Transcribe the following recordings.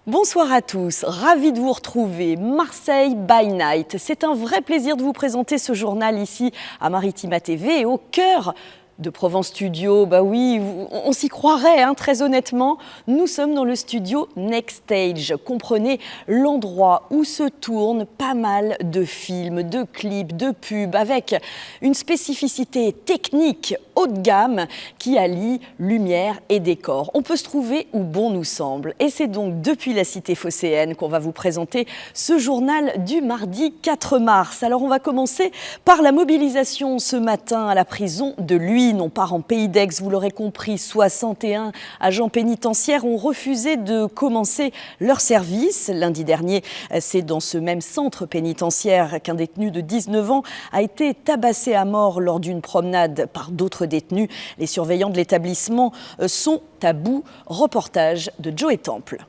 Bonsoir à tous, ravi de vous retrouver. Marseille by Night, c'est un vrai plaisir de vous présenter ce journal ici à Maritima TV et au cœur de Provence Studio. Bah oui, on s'y croirait, très honnêtement. Nous sommes dans le studio Next Stage. Comprenez l'endroit où se tournent pas mal de films, de clips, de pubs, avec une spécificité technique haut de gamme qui allie lumière et décor. On peut se trouver où bon nous semble. Et c'est donc depuis la cité phocéenne qu'on va vous présenter ce journal du mardi 4 mars. Alors on va commencer par la mobilisation ce matin à la prison de Luynes. On part en Pays d'Aix, vous l'aurez compris, 61 agents pénitentiaires ont refusé de commencer leur service. Lundi dernier, c'est dans ce même centre pénitentiaire qu'un détenu de 19 ans a été tabassé à mort lors d'une promenade par d'autres détenus. Les surveillants de l'établissement sont à bout. Reportage de Joe Temple.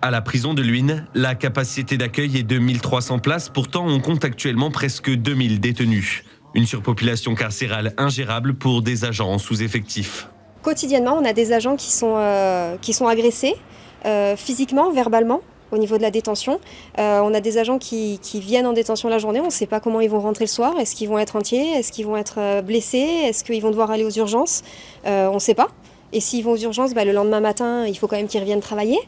À la prison de Luynes, la capacité d'accueil est de 1300 places. Pourtant, on compte actuellement presque 2000 détenus. Une surpopulation carcérale ingérable pour des agents en sous-effectif. Quotidiennement, on a des agents qui sont agressés physiquement, verbalement, au niveau de la détention. On a des agents qui viennent en détention la journée, on ne sait pas comment ils vont rentrer le soir. Est-ce qu'ils vont être entiers? Est-ce qu'ils vont être blessés? Est-ce qu'ils vont devoir aller aux urgences? On ne sait pas. Et s'ils vont aux urgences, le lendemain matin, il faut quand même qu'ils reviennent travailler.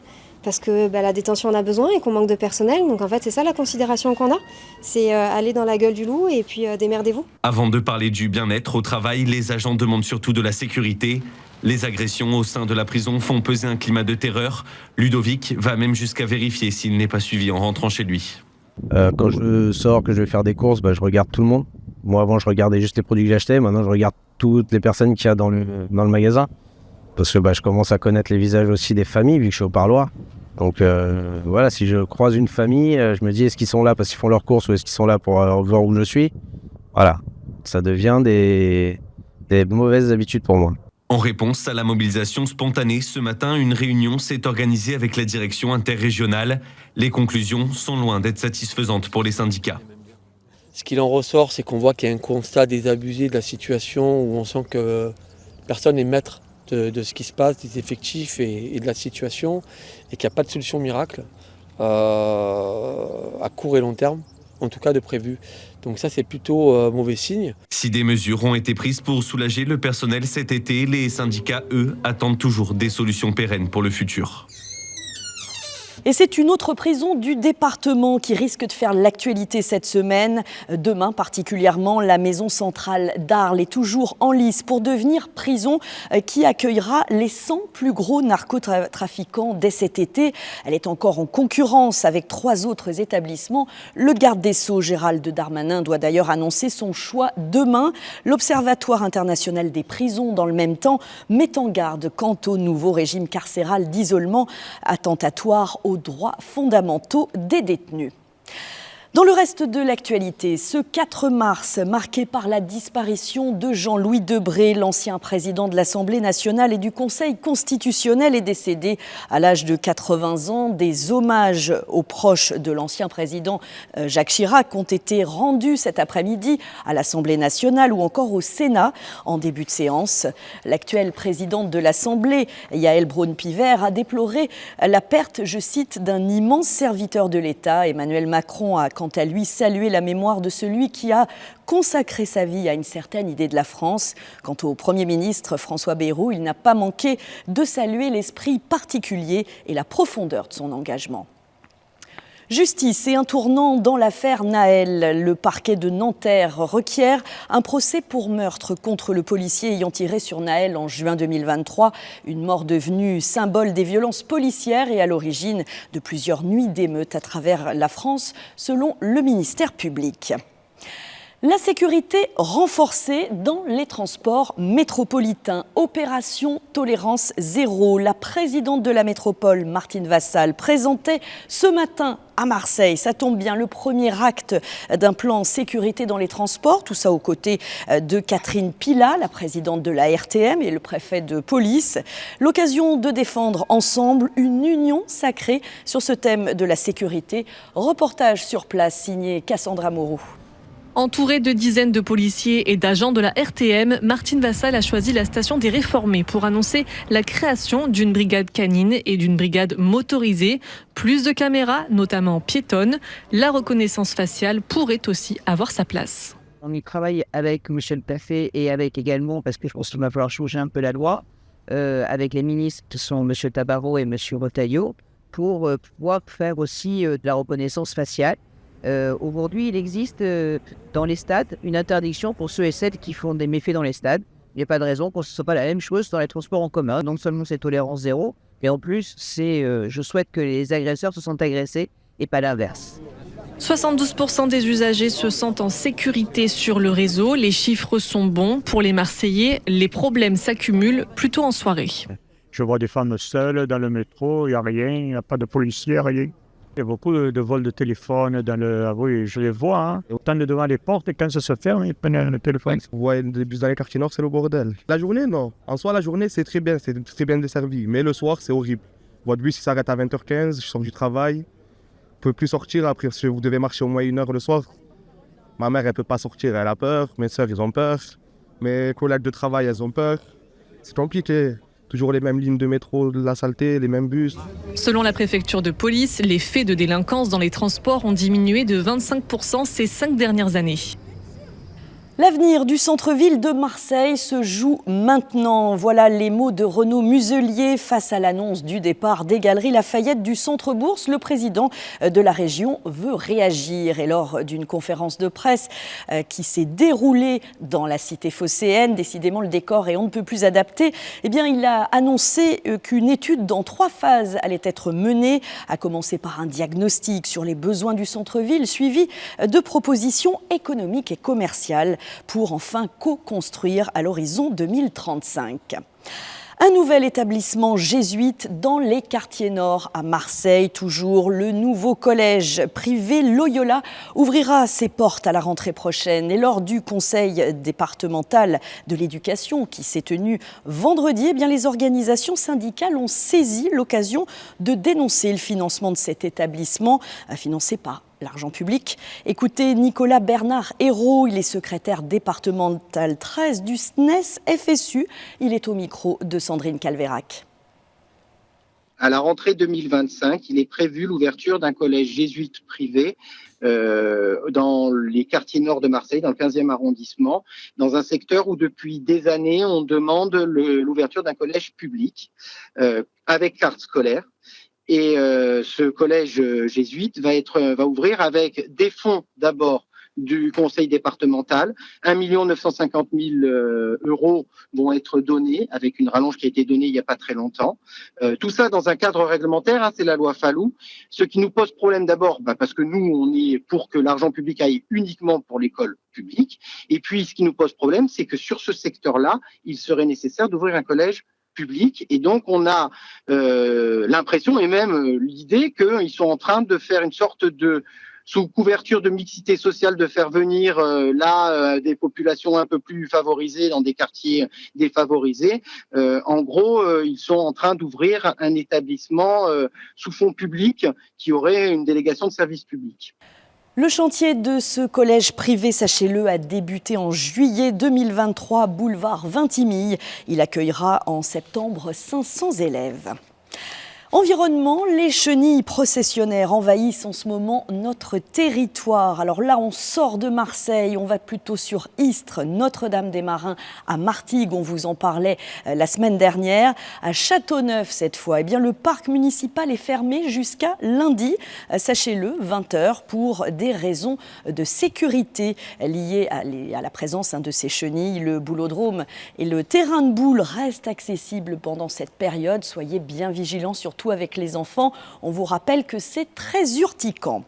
Parce que la détention en a besoin et qu'on manque de personnel. Donc en fait, c'est ça la considération qu'on a. C'est aller dans la gueule du loup et puis démerdez-vous. Avant de parler du bien-être au travail, les agents demandent surtout de la sécurité. Les agressions au sein de la prison font peser un climat de terreur. Ludovic va même jusqu'à vérifier s'il n'est pas suivi en rentrant chez lui. Quand je sors, que je vais faire des courses, je regarde tout le monde. Moi, avant, je regardais juste les produits que j'achetais. Maintenant, je regarde toutes les personnes qu'il y a dans le magasin. Parce que je commence à connaître les visages aussi des familles, vu que je suis au parloir. Donc voilà, si je croise une famille, je me dis est-ce qu'ils sont là parce qu'ils font leurs courses ou est-ce qu'ils sont là pour voir où je suis. Voilà, ça devient des mauvaises habitudes pour moi. En réponse à la mobilisation spontanée, ce matin, une réunion s'est organisée avec la direction interrégionale. Les conclusions sont loin d'être satisfaisantes pour les syndicats. Ce qu'il en ressort, c'est qu'on voit qu'il y a un constat désabusé de la situation où on sent que personne n'est maître de ce qui se passe, des effectifs et de la situation, et qu'il n'y a pas de solution miracle à court et long terme, en tout cas de prévu. Donc ça, c'est plutôt mauvais signe. Si des mesures ont été prises pour soulager le personnel cet été, les syndicats, eux, attendent toujours des solutions pérennes pour le futur. Et c'est une autre prison du département qui risque de faire l'actualité cette semaine. Demain, particulièrement, la maison centrale d'Arles est toujours en lice pour devenir prison qui accueillera les 100 plus gros narcotrafiquants dès cet été. Elle est encore en concurrence avec 3 autres établissements. Le garde des Sceaux, Gérald Darmanin, doit d'ailleurs annoncer son choix demain. L'Observatoire international des prisons, dans le même temps, met en garde quant au nouveau régime carcéral d'isolement attentatoire aux droits fondamentaux des détenus. Dans le reste de l'actualité, ce 4 mars, marqué par la disparition de Jean-Louis Debré, l'ancien président de l'Assemblée nationale et du Conseil constitutionnel, est décédé à l'âge de 80 ans. Des hommages aux proches de l'ancien président Jacques Chirac ont été rendus cet après-midi à l'Assemblée nationale ou encore au Sénat en début de séance. L'actuelle présidente de l'Assemblée, Yaël Braun-Pivet, a déploré la perte, je cite, d'un immense serviteur de l'État. Emmanuel Macron a quant à lui saluer la mémoire de celui qui a consacré sa vie à une certaine idée de la France. Quant au Premier ministre François Bayrou, il n'a pas manqué de saluer l'esprit particulier et la profondeur de son engagement. Justice et un tournant dans l'affaire Nahel. Le parquet de Nanterre requiert un procès pour meurtre contre le policier ayant tiré sur Nahel en juin 2023. Une mort devenue symbole des violences policières et à l'origine de plusieurs nuits d'émeutes à travers la France, selon le ministère public. La sécurité renforcée dans les transports métropolitains. Opération Tolérance Zéro. La présidente de la métropole, Martine Vassal, présentait ce matin à Marseille, ça tombe bien, le premier acte d'un plan sécurité dans les transports. Tout ça aux côtés de Catherine Pila, la présidente de la RTM et le préfet de police. L'occasion de défendre ensemble une union sacrée sur ce thème de la sécurité. Reportage sur place signé Cassandra Moreau. Entourée de dizaines de policiers et d'agents de la RTM, Martine Vassal a choisi la station des Réformés pour annoncer la création d'une brigade canine et d'une brigade motorisée. Plus de caméras, notamment piétonnes. La reconnaissance faciale pourrait aussi avoir sa place. On y travaille avec M. le préfet et avec également, parce que je pense qu'il va falloir changer un peu la loi, avec les ministres qui sont M. Tabarot et M. Retailleau, pour pouvoir faire aussi de la reconnaissance faciale. Aujourd'hui, il existe dans les stades une interdiction pour ceux et celles qui font des méfaits dans les stades. Il n'y a pas de raison que ce ne soit pas la même chose dans les transports en commun. Non seulement c'est tolérance zéro, mais en plus, je souhaite que les agresseurs se sentent agressés et pas l'inverse. 72% des usagers se sentent en sécurité sur le réseau. Les chiffres sont bons pour les Marseillais. Les problèmes s'accumulent plutôt en soirée. Je vois des femmes seules dans le métro, il n'y a rien, il n'y a pas de policiers, rien. Il y a beaucoup de vols de téléphone dans le... Ah oui, je les vois. Hein. Autant de devant les portes et quand ça se ferme, ils prennent le téléphone. Vous voyez des bus dans les quartiers nord, c'est le bordel. La journée, non. En soi, la journée, c'est très bien desservi. Mais le soir, c'est horrible. Votre bus, il s'arrête à 20h15, je sors du travail. Vous ne pouvez plus sortir après, si vous devez marcher au moins 1 heure le soir. Ma mère, elle ne peut pas sortir, elle a peur. Mes soeurs, ils ont peur. Mes collègues de travail, elles ont peur. C'est compliqué. Toujours les mêmes lignes de métro, de la saleté, les mêmes bus. Selon la préfecture de police, les faits de délinquance dans les transports ont diminué de 25% ces 5 dernières années. L'avenir du centre-ville de Marseille se joue maintenant. Voilà les mots de Renaud Muselier face à l'annonce du départ des Galeries Lafayette du centre-bourse. Le président de la région veut réagir. Et lors d'une conférence de presse qui s'est déroulée dans la cité phocéenne, décidément le décor est on ne peut plus adapté, eh bien, il a annoncé qu'une étude dans 3 phases allait être menée, à commencer par un diagnostic sur les besoins du centre-ville, suivi de propositions économiques et commerciales, pour enfin co-construire à l'horizon 2035. Un nouvel établissement jésuite dans les quartiers nord à Marseille. Toujours le nouveau collège privé Loyola ouvrira ses portes à la rentrée prochaine. Et lors du conseil départemental de l'éducation qui s'est tenu vendredi, eh bien les organisations syndicales ont saisi l'occasion de dénoncer le financement de cet établissement, financé par l'argent public. Écoutez Nicolas Bernard Hérault, il est secrétaire départemental 13 du SNES FSU. Il est au micro de Sandrine Calvérac. À la rentrée 2025, il est prévu l'ouverture d'un collège jésuite privé dans les quartiers nord de Marseille, dans le 15e arrondissement, dans un secteur où depuis des années, on demande l'ouverture d'un collège public avec carte scolaire. Et ce collège jésuite va ouvrir avec des fonds d'abord du conseil départemental. 1 950 000 euros vont être donnés avec une rallonge qui a été donnée il n'y a pas très longtemps. Tout ça dans un cadre réglementaire, hein, c'est la loi Fallou. Ce qui nous pose problème d'abord, parce que nous, on est pour que l'argent public aille uniquement pour l'école publique. Et puis, ce qui nous pose problème, c'est que sur ce secteur-là, il serait nécessaire d'ouvrir un collège public. Et donc, on a l'impression et même l'idée qu'ils sont en train de faire une sorte de, sous couverture de mixité sociale, de faire venir des populations un peu plus favorisées dans des quartiers défavorisés. En gros, ils sont en train d'ouvrir un établissement sous fonds publics qui aurait une délégation de service public. Le chantier de ce collège privé, sachez-le, a débuté en juillet 2023, boulevard Vintimille. Il accueillera en septembre 500 élèves. Environnement, les chenilles processionnaires envahissent en ce moment notre territoire. Alors là, on sort de Marseille, on va plutôt sur Istres, Notre-Dame-des-Marins, à Martigues, on vous en parlait la semaine dernière. À Châteauneuf, cette fois, eh bien, le parc municipal est fermé jusqu'à lundi, sachez-le, 20h, pour des raisons de sécurité liées à la présence de ces chenilles. Le boulodrome et le terrain de boule restent accessibles pendant cette période. Soyez bien vigilants, surtout avec les enfants. On vous rappelle que c'est très urticant.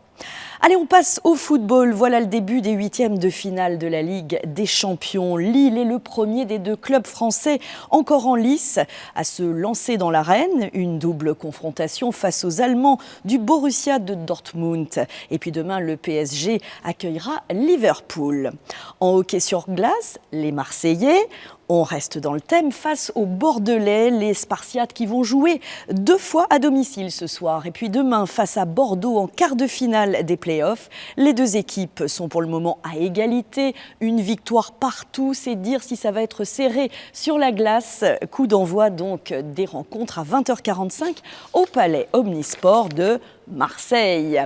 Allez, on passe au football. Voilà le début des 8e de finale de la Ligue des Champions. Lille est le premier des 2 clubs français encore en lice à se lancer dans l'arène. Une double confrontation face aux Allemands du Borussia de Dortmund. Et puis demain, le PSG accueillera Liverpool. En hockey sur glace, les Marseillais On reste dans le thème face aux Bordelais, les Spartiates qui vont jouer 2 fois à domicile ce soir. Et puis demain, face à Bordeaux en quart de finale des playoffs. Les 2 équipes sont pour le moment à égalité. Une victoire partout, c'est dire si ça va être serré sur la glace. Coup d'envoi donc des rencontres à 20h45 au Palais Omnisport de Marseille.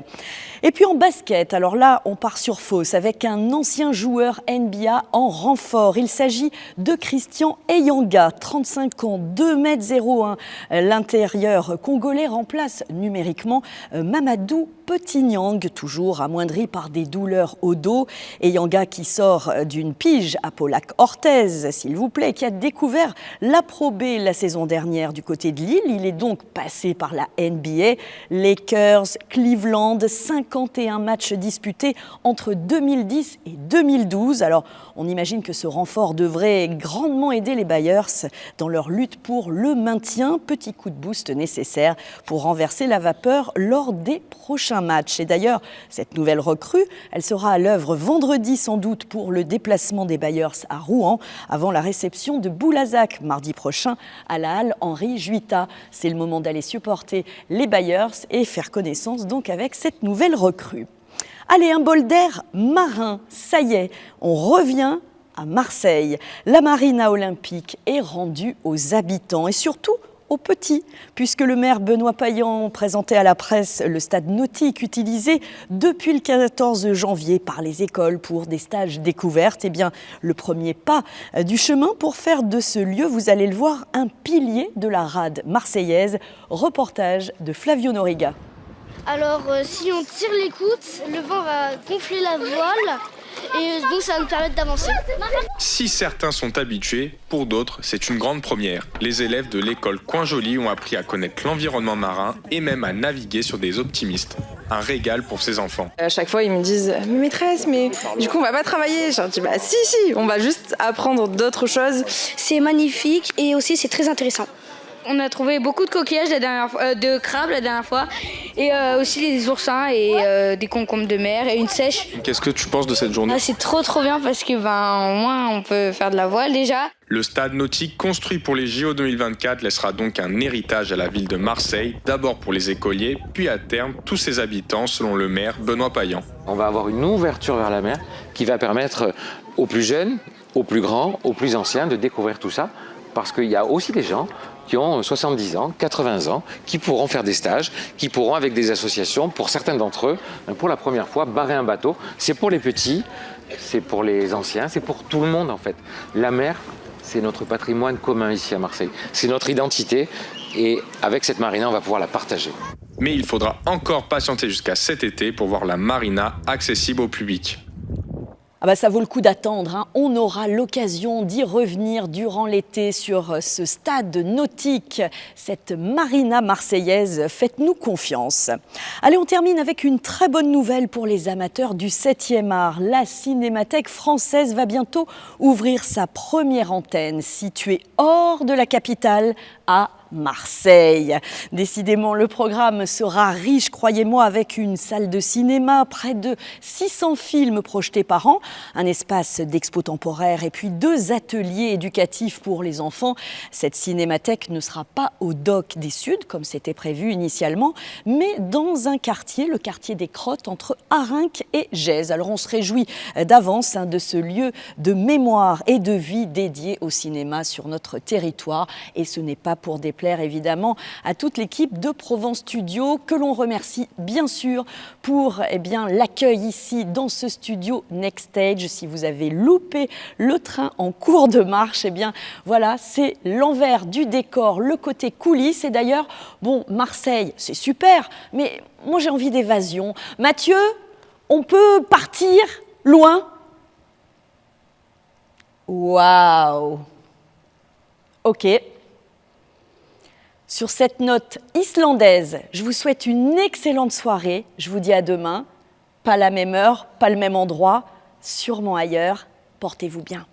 Et puis en basket, alors là, on part sur Fos avec un ancien joueur NBA en renfort. Il s'agit de Christian Eyanga, 35 ans, 2,01 m. L'intérieur congolais remplace numériquement Mamadou Petit-Niang, toujours amoindri par des douleurs au dos. Eyanga qui sort d'une pige à Polac-Orthez, s'il vous plaît, qui a découvert la Pro B la saison dernière du côté de Lille. Il est donc passé par la NBA, Lakers, Cleveland, 51 matchs disputés entre 2010 et 2012. Alors, on imagine que ce renfort devrait grandement aider les Bayers dans leur lutte pour le maintien. Petit coup de boost nécessaire pour renverser la vapeur lors des prochains matchs. Et d'ailleurs, cette nouvelle recrue, elle sera à l'œuvre vendredi sans doute pour le déplacement des Bayers à Rouen avant la réception de Boulazac mardi prochain à la halle Henri Juita. C'est le moment d'aller supporter les Bayers et faire connaissance donc avec cette nouvelle recrue. Allez, un bol d'air marin, ça y est, on revient à Marseille. La marina olympique est rendue aux habitants et surtout aux petits, puisque le maire Benoît Payan présentait à la presse le stade nautique utilisé depuis le 14 janvier par les écoles pour des stages découvertes. Eh bien, le premier pas du chemin pour faire de ce lieu, vous allez le voir, un pilier de la rade marseillaise. Reportage de Flavio Noriga. Alors, si on tire l'écoute, le vent va gonfler la voile et donc ça va nous permettre d'avancer. Si certains sont habitués, pour d'autres, c'est une grande première. Les élèves de l'école Coin Joli ont appris à connaître l'environnement marin et même à naviguer sur des optimistes. Un régal pour ces enfants. À chaque fois, ils me disent « Mais maîtresse, mais du coup, on va pas travailler ?» Je leur dis « Bah si, on va juste apprendre d'autres choses. » C'est magnifique et aussi c'est très intéressant. On a trouvé beaucoup de coquillages de crabes la dernière fois et aussi des oursins et des concombres de mer et une sèche. Qu'est-ce que tu penses de cette journée ? C'est trop bien parce que au moins on peut faire de la voile déjà. Le stade nautique construit pour les JO 2024 laissera donc un héritage à la ville de Marseille, d'abord pour les écoliers, puis à terme tous ses habitants selon le maire Benoît Payan. On va avoir une ouverture vers la mer qui va permettre aux plus jeunes, aux plus grands, aux plus anciens de découvrir tout ça parce qu'il y a aussi des gens qui ont 70 ans, 80 ans, qui pourront faire des stages, qui pourront avec des associations, pour certains d'entre eux, pour la première fois, barrer un bateau. C'est pour les petits, c'est pour les anciens, c'est pour tout le monde en fait. La mer, c'est notre patrimoine commun ici à Marseille. C'est notre identité et avec cette marina, on va pouvoir la partager. Mais il faudra encore patienter jusqu'à cet été pour voir la marina accessible au public. Ah bah ça vaut le coup d'attendre, hein. On aura l'occasion d'y revenir durant l'été sur ce stade nautique, cette marina marseillaise. Faites-nous confiance. Allez, on termine avec une très bonne nouvelle pour les amateurs du 7e art. La Cinémathèque française va bientôt ouvrir sa première antenne, située hors de la capitale, à Marseille. Décidément, le programme sera riche, croyez-moi, avec une salle de cinéma, près de 600 films projetés par an, un espace d'expo temporaire et puis 2 ateliers éducatifs pour les enfants. Cette cinémathèque ne sera pas au Dock des Suds, comme c'était prévu initialement, mais dans un quartier, le quartier des Crottes, entre Arinques et Gèze. Alors on se réjouit d'avance de ce lieu de mémoire et de vie dédié au cinéma sur notre territoire. Et ce n'est pas pour déplaire évidemment à toute l'équipe de Provence Studio que l'on remercie bien sûr pour l'accueil ici dans ce studio Next Stage. Si vous avez loupé le train en cours de marche, voilà, c'est l'envers du décor, le côté coulisses. Et d'ailleurs, bon, Marseille, c'est super, mais moi j'ai envie d'évasion. Mathieu, on peut partir loin ? Waouh ! Ok. Sur cette note islandaise, je vous souhaite une excellente soirée. Je vous dis à demain. Pas la même heure, pas le même endroit, sûrement ailleurs. Portez-vous bien.